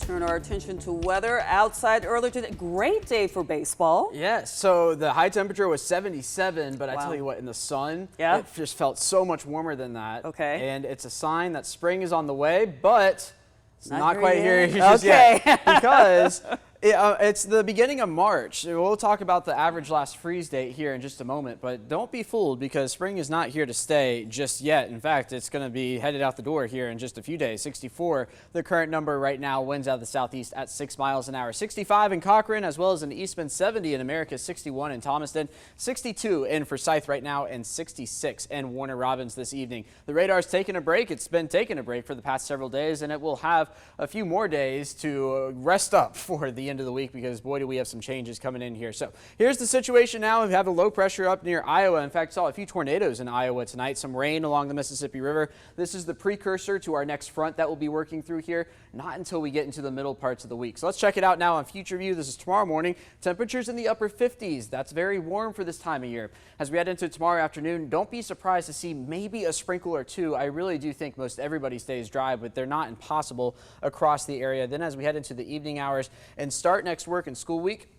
Turn our attention to weather outside earlier today. Great day for baseball. Yes, so the high temperature was 77, but I Wow. tell you what, in the sun, Yeah? it just felt so much warmer than that. Okay. And it's a sign that spring is on the way, but it's Not not here quite yet? here just Okay. yet. Because it's the beginning of March. We'll talk about the average last freeze date here in just a moment, but don't be fooled because spring is not here to stay just yet. In fact, it's going to be headed out the door here in just a few days. 64, the current number right now, winds out of the southeast at 6 miles an hour. 65 in Cochrane, as well as in Eastman, 70 in America, 61 in Thomaston, 62 in Forsyth right now, and 66 in Warner Robins this evening. The radar's taking a break. It's been taking a break for the past several days, and it will have a few more days to rest up for the end of the week because, boy, do we have some changes coming in here. So here's the situation now. We have a low pressure up near Iowa. In fact, saw a few tornadoes in Iowa tonight, some rain along the Mississippi River. This is the precursor to our next front that will be working through here, not until we get into the middle parts of the week. So let's check it out now on Future View. This is tomorrow morning. Temperatures in the upper 50s. That's very warm for this time of year. As we head into tomorrow afternoon, don't be surprised to see maybe a sprinkle or two. I really do think most everybody stays dry, but they're not impossible across the area. Then as we head into the evening hours and start next work and school week,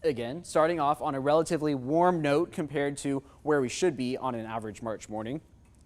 again, starting off on a relatively warm note compared to where we should be on an average March morning.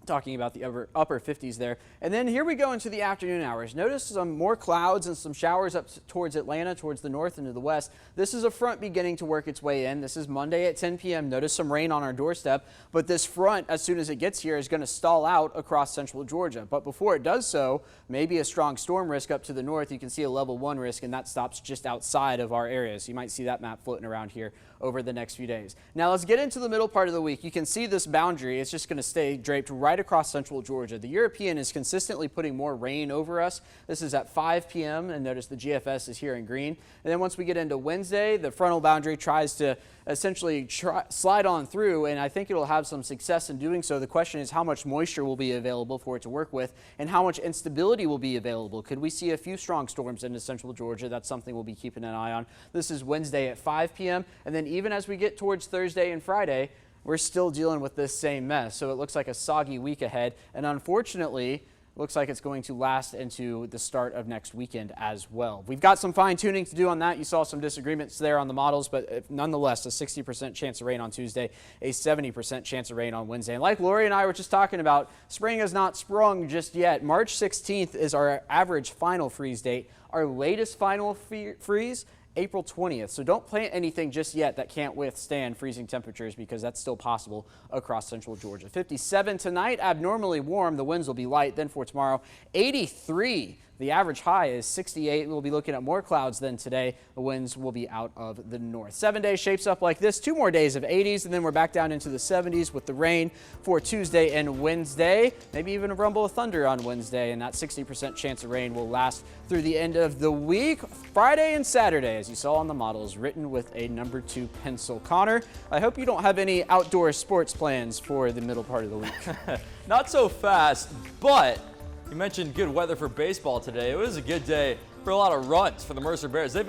Talking about the upper 50s there. And then here we go into the afternoon hours. Notice some more clouds and some showers up towards Atlanta, towards the north and to the west. This is a front beginning to work its way in. This is Monday at 10 p.m. Notice some rain on our doorstep, but this front, as soon as it gets here, is going to stall out across central Georgia. But before it does so, maybe a strong storm risk up to the north. You can see a level 1 risk, and that stops just outside of our area. So you might see that map floating around here over the next few days. Now let's get into the middle part of the week. You can see this boundary. It's just going to stay draped right across central Georgia. The European is consistently putting more rain over us. This is at 5 p.m. and notice the GFS is here in green. And then once we get into Wednesday, the frontal boundary tries to essentially slide on through, and I think it'll have some success in doing so. The question is how much moisture will be available for it to work with and how much instability will be available. Could we see a few strong storms into central Georgia? That's something we'll be keeping an eye on. This is Wednesday at 5 p.m. and then even as we get towards Thursday and Friday, we're still dealing with this same mess. So it looks like a soggy week ahead, and unfortunately, looks like it's going to last into the start of next weekend as well. We've got some fine tuning to do on that. You saw some disagreements there on the models, but nonetheless, a 60% chance of rain on Tuesday, a 70% chance of rain on Wednesday. And like Lori and I were just talking about, spring has not sprung just yet. March 16th is our average final freeze date. Our latest final freeze, April 20th. So don't plant anything just yet that can't withstand freezing temperatures because that's still possible across central Georgia. 57 tonight, abnormally warm. The winds will be light. Then for tomorrow, 83. The average high is 68. We'll be looking at more clouds than today. The winds will be out of the north. 7 days shapes up like this. 2 more days of 80s, and then we're back down into the 70s with the rain for Tuesday and Wednesday. Maybe even a rumble of thunder on Wednesday, and that 60% chance of rain will last through the end of the week. Friday and Saturday, as you saw on the models, written with a number 2 pencil. Connor, I hope you don't have any outdoor sports plans for the middle part of the week. Not so fast, but you mentioned good weather for baseball today. It was a good day for a lot of runs for the Mercer Bears. They've